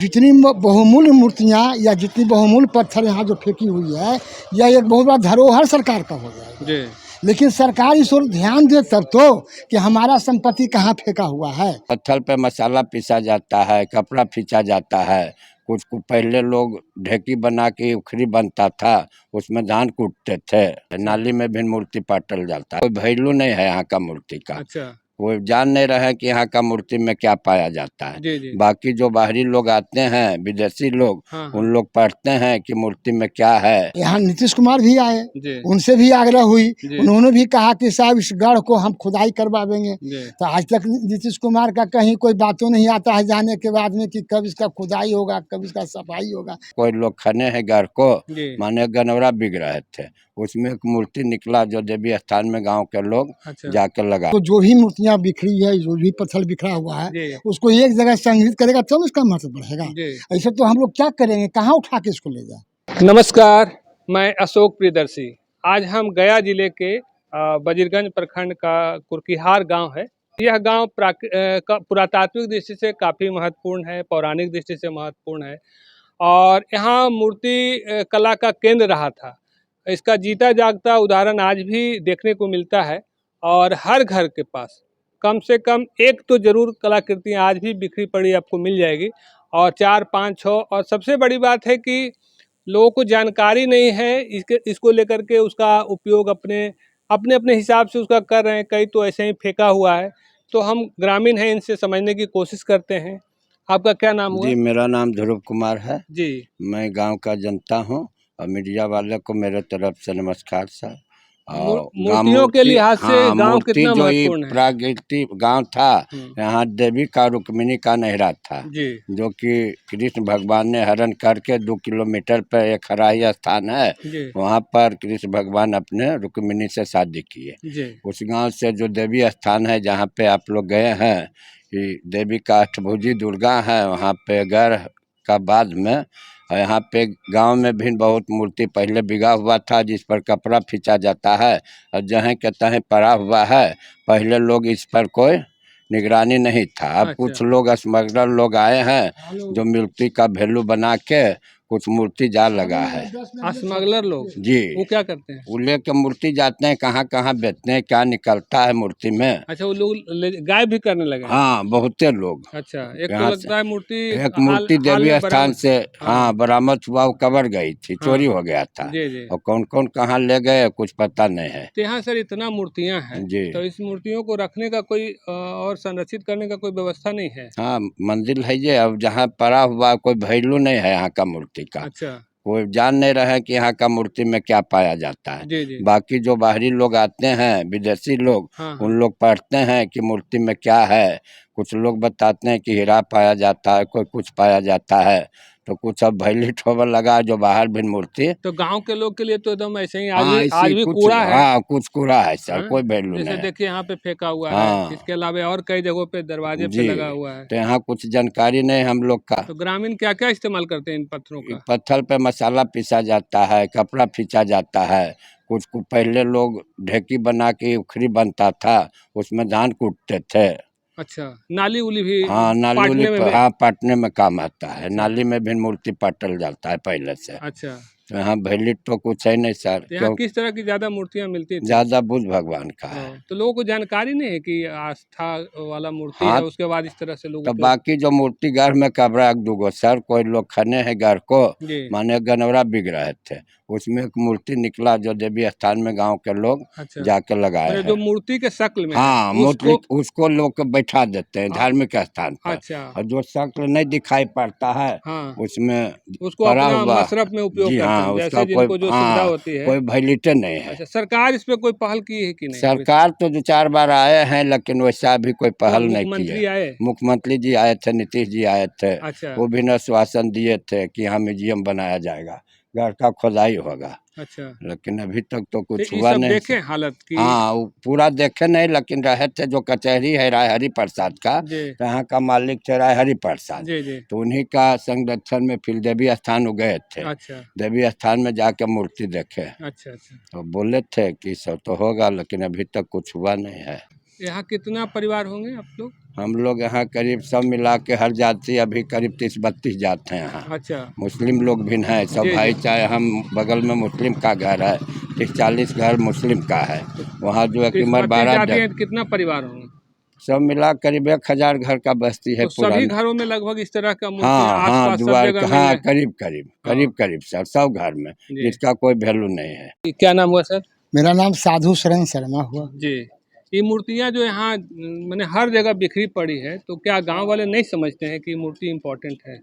जितनी बहुमूल्य मूर्तियाँ या जितनी बहुमूल्य पत्थर यहाँ जो फेंकी हुई है, यह एक बहुत बड़ा धरोहर सरकार का हो जाएगा। जी। लेकिन सरकार इस ओर ध्यान दे तब तो कि हमारा संपत्ति कहाँ फेंका हुआ है। पत्थर पे मसाला पीसा जाता है, कपड़ा खींचा जाता है। कुछ पहले लोग ढेकी बना के उखरी बनता था, उसमें धान कूटते थे। नाली में भी मूर्ति पाटल जाता है। कोई वैल्यू नहीं है यहाँ का मूर्ति का। अच्छा। कोई जान नहीं रहा है कि यहाँ का मूर्ति में क्या पाया जाता है। जी, जी। बाकी जो बाहरी लोग आते हैं, विदेशी लोग, हाँ, उन हाँ। लोग पढ़ते हैं कि मूर्ति में क्या है। यहाँ नीतीश कुमार भी आए, जी। उनसे भी आग्रह हुई, जी। उन्होंने भी कहा कि साहब इस गढ़ को हम खुदाई करवा देंगे। जी। तो आज तक नीतीश कुमार का कहीं कोई बातों नहीं आता है जाने के बाद में कि कब इसका खुदाई होगा, कब इसका सफाई होगा। कोई लोग खने हैं घर को, जी। माने गनौरा बिक रहे थे, उसमें एक मूर्ति निकला जो देवी स्थान में गांव के लोग अच्छा। जाकर लगा। तो जो भी मूर्तियाँ बिखरी है, जो भी पत्थर बिखरा हुआ है, जी। उसको एक जगह संग्रहित करेगा तब उसका महत्व बढ़ेगा। जी। ऐसे तो हम लोग क्या करेंगे, कहाँ उठा के इसको ले जाए। नमस्कार, मैं अशोक प्रियदर्शी। आज हम गया जिले के बजीरगंज प्रखंड का कुरकीहार गांव है। यह गांव पुरातात्विक दृष्टि से काफ़ी महत्वपूर्ण है, पौराणिक दृष्टि से महत्वपूर्ण है और यहाँ मूर्ति कला का केंद्र रहा था। इसका जीता जागता उदाहरण आज भी देखने को मिलता है और हर घर के पास कम से कम एक तो जरूर कलाकृतियाँ आज भी बिखरी पड़ी आपको मिल जाएगी और 4, 5, 6 और सबसे बड़ी बात है कि लोगों को जानकारी नहीं है इसको लेकर के उसका उपयोग अपने अपने अपने हिसाब से उसका कर रहे हैं। कई तो ऐसे ही फेंका हुआ है। तो हम ग्रामीण हैं, इनसे समझने की कोशिश करते हैं। आपका क्या नाम हुआ? जी, मेरा नाम ध्रुव कुमार है। जी। मैं गांव का जनता हूं और मीडिया वाले को मेरे तरफ से नमस्कार सर। और गांव मूर्तियों के लिहाज से हाँ, गांव मूर्ति कितना जो ये महत्वपूर्ण है? प्राकृतिक गांव था, यहाँ देवी का रुक्मिणी का नहरा था, जी। जो कि कृष्ण भगवान ने हरण करके 2 किलोमीटर पर एक हराही स्थान है, जी। वहाँ पर कृष्ण भगवान अपने रुक्मिणी से शादी किए। जी। उस गांव से जो देवी स्थान है जहाँ पे आप लोग गए हैं, कि देवी का अष्टभुजी दुर्गा है, वहाँ पे गढ़ का बाद में, और यहाँ पे गांव में भी बहुत मूर्ति पहले बिगा हुआ था जिस पर कपड़ा खींचा जाता है और जहाँ के तहें पड़ा हुआ है। पहले लोग इस पर कोई निगरानी नहीं था। अब अच्छा। कुछ लोग स्मगलर लोग आए हैं जो मूर्ति का वैल्यू बना के कुछ मूर्ति जाल लगा है। स्मगलर लोग जी, वो क्या करते हैं? वो लेके मूर्ति जाते हैं, कहाँ कहाँ बेचते हैं, क्या निकलता है मूर्ति में। अच्छा, वो लोग गायब भी करने लगे हैं? हाँ, बहुते लोग। अच्छा, एक तो यहाँ से लगता है मूर्ति एक हाल मूर्ति हाल देवी में स्थान बरामद। से हाँ। हाँ बरामद हुआ, वो कबर गई थी, हाँ, चोरी हाँ। हो गया था। जी, जी। और कौन कौन कहाँ ले गए कुछ पता नहीं है। तो यहाँ सर इतना मूर्तियाँ हैं, जी। तो इस मूर्तियों को रखने का कोई और संरक्षित करने का कोई व्यवस्था नहीं है? हाँ, मंदिर है ये, अब जहाँ पड़ा हुआ कोई वैल्यू नहीं है यहाँ का मूर्ति का। अच्छा। कोई जान नहीं रहा है कि यहाँ का मूर्ति में क्या पाया जाता है। जी, जी। बाकी जो बाहरी लोग आते हैं, विदेशी लोग, हाँ, उन हाँ। लोग पढ़ते हैं कि मूर्ति में क्या है। कुछ लोग बताते हैं कि हीरा पाया जाता है, कोई कुछ पाया जाता है। तो कुछ अब भैली ठोबर लगा जो बाहर भी मूर्ति। तो गांव के लोग के लिए तो एकदम ऐसे ही हाँ, आज इसी भी कुछ, कूड़ा है। हाँ कुछ कूड़ा है सर, हाँ? कोई वैल्यू जैसे नहीं है। देखिए यहाँ पे फेंका हुआ है, हाँ इसके अलावा और कई जगहों पे दरवाजे पे जी, लगा हुआ है। तो यहाँ कुछ जानकारी नहीं हम लोग का। तो ग्रामीण क्या क्या इस्तेमाल करते हैं इन पत्थरों का? पत्थर पे मसाला पीसा जाता है, कपड़ा खींचा जाता है। कुछ पहले लोग ढेकी बना के उखरी बनता था, उसमें धान कूटते थे। अच्छा, नाली उली भी हाँ, नाली उली पाटने में पर भी। हाँ पाटने में काम आता है। अच्छा। नाली में भी मूर्ति पाटल जाता है पहले से। अच्छा, तो यहाँ भैली तो कुछ है नहीं सर, तो यहाँ क्यों किस तरह की ज्यादा मूर्तियाँ मिलती थी? ज्यादा बुद्ध भगवान का है। तो लोगों को जानकारी नहीं है कि आस्था वाला मूर्ति हाँ, है, उसके बाद इस तरह से लोग तो उपयोग। बाकी जो मूर्ति घर में कबरा एक दूगो सर, कोई लोग खने हैं घर को, जी। माने गनौरा बिक रहे थे, उसमें एक मूर्ति निकला जो देवी स्थान में गांव के लोग अच्छा, जाके लगाए मतलब हैं। जो मूर्ति के शक्ल में है हाँ, मूर्ति उसको। उसको लोग के बैठा देते हैं आ, धार्मिक स्थान पर। अच्छा। और जो शक्ल नहीं दिखाई पड़ता है हाँ, उसमें उसको पड़ा अपना हुआ। मशरफ में उपयोग जी करते हाँ, हैं, उसका जैसे कोई जिनको जो सुविधा हाँ होती है। कोई वैलिडिटी नहीं है। अच्छा, सरकार इस पे कोई पहल की है कि नहीं अभी? सरकार तो 2-4 बार आए हैं लेकिन वैसा अभी कोई पहल नहीं की है। मुख्यमंत्री आए? मुख्यमंत्री जी आए थे, नीतीश जी आए थे, अच्छा। वो भी आश्वासन दिए थे कि यहाँ म्यूजियम बनाया जाएगा, घर का खोदाई होगा, अच्छा, लेकिन अभी तक तो तो कुछ ये हुआ सब नहीं। देखें हालत की। हाँ, वो पूरा देखे नहीं, लेकिन रहे थे जो कचहरी है राय हरि प्रसाद का, जी। तो यहाँ का मालिक थे राय हरि प्रसाद। जी, जी। तो उन्हीं का संरक्षण में फिर देवी स्थान हो गए थे। अच्छा, देवी स्थान में जाके मूर्ति देखे अच्छा, अच्छा। तो बोले थे कि सब तो होगा, लेकिन अभी तक कुछ हुआ नहीं है। यहाँ कितना परिवार होंगे आप लोग? हम लोग यहाँ करीब सब मिला के हर जाति अभी करीब 30-32 जात हैं यहाँ। अच्छा। मुस्लिम लोग भी हैं सब जी, भाई, जी। चाहे हम बगल में मुस्लिम का घर है, 30-40 घर मुस्लिम का है। वहाँ जो है कि 30-32 जाति बारह हैं तो कितना परिवार होंगे? सब मिला करीब 1000 घर का बस्ती है तो सभी पुरानी। घरों में लगभग इस तरह का मूर्ति हाँ हाँ, आस-पास सब द्वार जगह मिल हाँ, रहे हैं? करीब करीब हाँ। करीब करीब सर सब घर में, जी। जिसका कोई वैल्यू नहीं है। क्या नाम हुआ सर? मेरा नाम साधु शरण शर्मा हुआ। जी। ये मूर्तियाँ जो यहाँ माने हर जगह बिखरी पड़ी है, तो क्या गाँव वाले नहीं समझते हैं कि मूर्ति इम्पोर्टेंट है?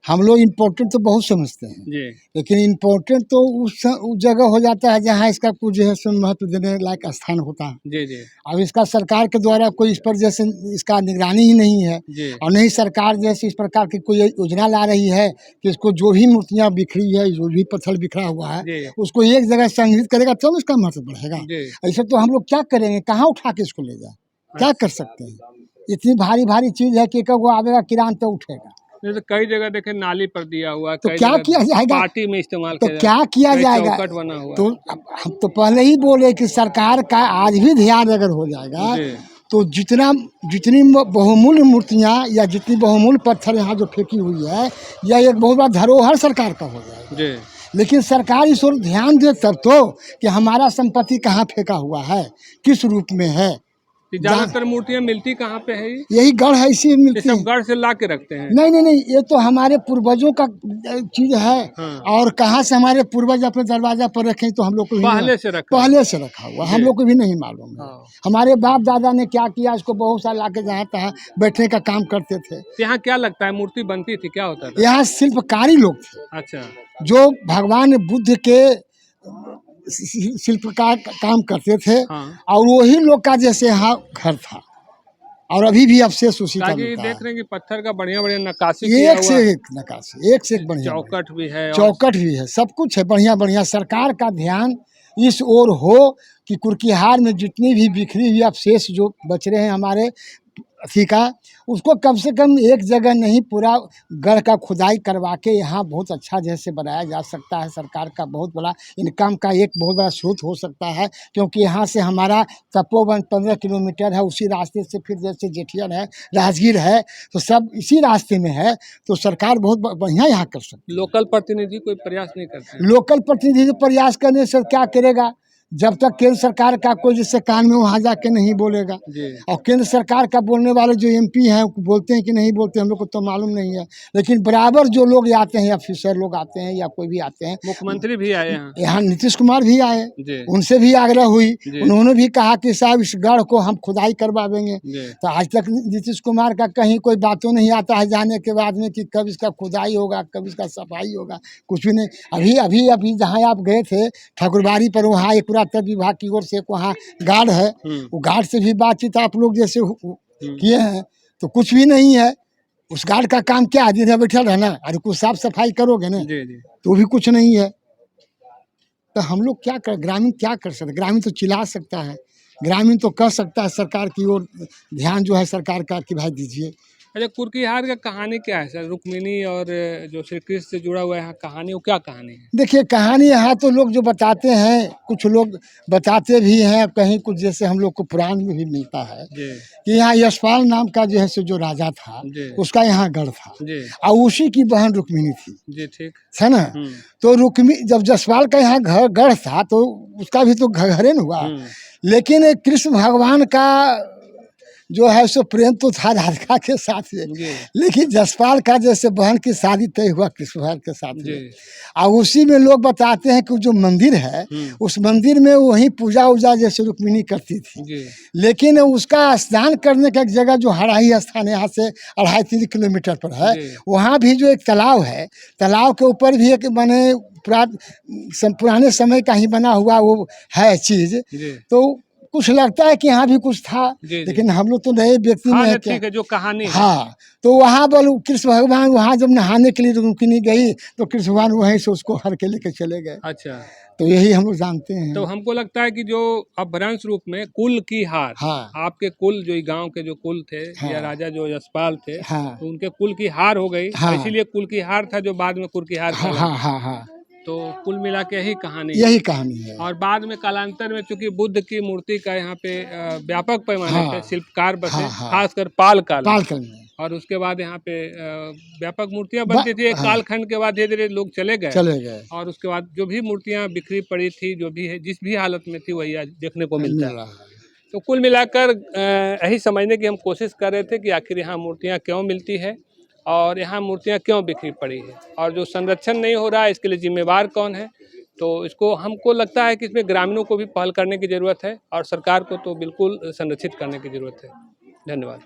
हम लोग इम्पोर्टेंट तो बहुत समझते हैं, जी। लेकिन इम्पोर्टेंट तो उस जगह हो जाता है जहाँ इसका कुछ जो है सो महत्व देने लायक स्थान होता है। जी, जी। अब इसका सरकार के द्वारा कोई इस पर जैसे इसका निगरानी ही नहीं है, जी। और नहीं सरकार जैसे इस प्रकार की कोई योजना ला रही है कि इसको जो भी मूर्तियाँ बिखरी है, जो भी पत्थर बिखरा हुआ है, जी। उसको एक जगह संग्रहित करेगा तब इसका महत्व बढ़ेगा। जी। ऐसे तो हम लोग क्या करेंगे, कहाँ उठा के इसको ले जाए, क्या कर सकते हैं? इतनी भारी भारी चीज़ है कि एक वो आवेगा किरान तो उठेगा, जैसे कई जगह देखे नाली पर दिया हुआ है, तो कई क्या जगह किया जाएगा? पार्टी में इस्तेमाल तो किया क्या किया कई जाएगा? चौखट बना हुआ तो अब हम तो पहले ही बोले कि सरकार का आज भी ध्यान अगर हो जाएगा जी। तो जितनी बहुमूल्य मूर्तियाँ या जितनी बहुमूल्य पत्थर यहाँ जो फेंकी हुई है, यह एक बहुत बड़ा धरोहर सरकार का हो जाएगा। जी। लेकिन सरकार इस ओर ध्यान दे तब तो कि हमारा संपत्ति कहाँ फेंका हुआ है, किस रूप में है। ये ज्यादातर मूर्तियाँ मिलती कहाँ पे है ये? यही गढ़ है, इसी में ये मिलती सब है। गढ़ से ला के रखते हैं? नहीं नहीं नहीं, ये तो हमारे पूर्वजों का चीज है। हाँ। और कहाँ से हमारे पूर्वज अपने दरवाजा पर रखे तो हम लोग को भी पहले से रखा पहले से रखा हुआ, हम जी। लोग को भी नहीं मालूम है। हाँ। हमारे बाप दादा ने क्या किया, इसको बहुत साल लाके जहाँ तहाँ बैठने का काम करते थे। यहाँ क्या लगता है मूर्ति बनती थी, क्या होता था? यहाँ शिल्पकारी लोग थे अच्छा। जो भगवान बुद्ध के शिल्पकार का काम करते थे, हाँ। और वही लोग का जैसे यहाँ घर था, और अभी भी अवशेष उसी का ताकि मिलता देख है। रहे हैं कि पत्थर का बढ़िया बढ़िया नक्काशी किया एक से हुआ, एक नक्काशी, एक से एक बढ़िया बढ़िया। चौकट भी है और चौकट भी है, सब कुछ है बढ़िया बढ़िया। सरकार का ध्यान इस ओर हो कि कुर्कीहार में जितनी भी बिखरी हुई अवशेष जो बच रहे हैं हमारे अथी का, उसको कम से कम एक जगह नहीं, पूरा गढ़ का खुदाई करवा के यहाँ बहुत अच्छा जैसे बनाया जा सकता है। सरकार का बहुत बड़ा इनकम का एक बहुत बड़ा स्रोत हो सकता है, क्योंकि यहाँ से हमारा तपोवन 15 किलोमीटर है, उसी रास्ते से फिर जैसे जेठियन है, राजगीर है, तो सब इसी रास्ते में है। तो सरकार बहुत बढ़िया यहाँ कर सकती है। लोकल प्रतिनिधि कोई प्रयास नहीं करते हैं? लोकल प्रतिनिधि प्रयास करने से क्या करेगा, जब तक केंद्र सरकार का कोई जिससे कान में वहाँ जाके नहीं बोलेगा। जी। और केंद्र सरकार का बोलने वाले जो एमपी हैं बोलते हैं कि नहीं बोलते हम लोग को तो मालूम नहीं है, लेकिन बराबर जो लोग आते हैं, ऑफिसर लोग आते हैं या कोई भी आते हैं, मुख्यमंत्री भी आए यहाँ? यहाँ नीतीश कुमार भी आए, जी। उनसे भी आग्रह हुई, जी। उन्होंने भी कहा कि साहब इस गढ़ को हम खुदाई करवा देंगे। जी। तो आज तक नीतीश कुमार का कहीं कोई बातों नहीं आता है जाने के बाद में कि कब इसका खुदाई होगा, कब इसका सफाई होगा, कुछ भी नहीं। अभी अभी अभी जहाँ आप गए थे ठाकुरबाड़ी पर, वहाँ एक पुरातत्व विभाग की ओर से एक वहाँ गार्ड है, वो गार्ड से भी बातचीत आप लोग जैसे किए हैं, तो कुछ भी नहीं है। उस गार्ड का काम क्या है, दिन बैठा रहना, अरे कुछ साफ सफाई करोगे ना, जी। जी। तो भी कुछ नहीं है। तो हम लोग क्या कर, ग्रामीण क्या कर सकते, ग्रामीण तो चिल्ला सकता है, ग्रामीण तो कह सकता है सरकार की ओर ध्यान जो है सरकार का कि भाई दीजिए। अच्छा, कुर्कीहार का कहानी क्या है सर? रुक्मिणी और जो श्री कृष्ण से जुड़ा हुआ है यहाँ कहानी, वो क्या कहानी है? देखिए कहानी यहाँ तो लोग जो बताते हैं, कुछ लोग बताते भी हैं, कहीं कुछ जैसे हम लोग को पुराण में भी मिलता है जी। कि यहाँ यशपाल नाम का जो है सो जो राजा था, जी। उसका यहाँ गढ़ था, जी। और उसी की बहन रुक्मिणी थी, जी। ठीक है ना। तो रुक्मिणी जब यशपाल का यहाँ घर गढ़ था तो उसका भी तो घरे न हुआ, लेकिन कृष्ण भगवान का जो है सो प्रेम तो था राधिका के साथ में, लेकिन जसपाल का जैसे बहन की शादी तय हुआ कृष्ण भगवान के साथ में, और उसी में लोग बताते हैं कि जो मंदिर है उस मंदिर में वही पूजा उजा जैसे रुक्मिणी करती थी, लेकिन उसका स्नान करने का एक जगह जो हराही स्थान यहाँ से 2.5-3 किलोमीटर पर है, वहाँ भी जो एक तालाब है, तालाब के ऊपर भी एक माने पुराने समय का ही बना हुआ वो है चीज, तो कुछ लगता है कि यहाँ भी कुछ था, लेकिन हम लोग तो नए व्यक्ति में है, ठीक है जो कहानी है। हाँ, तो वहाँ पर कृष्ण भगवान वहाँ जब नहाने के लिए रुक्मिणी गई तो कृष्ण भगवान वहीं से उसको हर के लेके चले गए। अच्छा, तो यही हम लोग जानते हैं। तो हमको लगता है कि जो अपभ्रंश रूप में कुल की हार, हाँ, आपके कुल जो गांव के जो कुल थे, हाँ, या राजा जो यशपाल थे, हाँ, तो उनके कुल की हार हो गई, हाँ, इसीलिए कुल की हार था जो बाद में कुल की हार। हाँ, हाँ, हाँ, हाँ। तो कुल मिला के यही कहानी है। यही कहानी है। और बाद में कालांतर में चूंकि बुद्ध की मूर्ति का यहाँ पे व्यापक पैमाने हाँ, पे शिल्पकार बसे, हाँ, हाँ। खासकर पाल काल में। पालकल में और उसके बाद यहाँ पे व्यापक मूर्तियां बनती थी। एक हाँ। कालखंड के बाद धीरे धीरे लोग चले गए चले गए। और उसके बाद जो भी मूर्तियां बिखरी पड़ी थी, जो भी है, जिस भी हालत में थी, वही आज देखने को मिलता मिल है। रहा है। तो कुल मिलाकर यही समझने की हम कोशिश कर रहे थे कि आखिर यहाँ मूर्तियाँ क्यों मिलती है और यहाँ मूर्तियाँ क्यों बिखरी पड़ी है, और जो संरक्षण नहीं हो रहा है इसके लिए जिम्मेवार कौन है। तो इसको हमको लगता है कि इसमें ग्रामीणों को भी पहल करने की ज़रूरत है और सरकार को तो बिल्कुल संरक्षित करने की ज़रूरत है। धन्यवाद।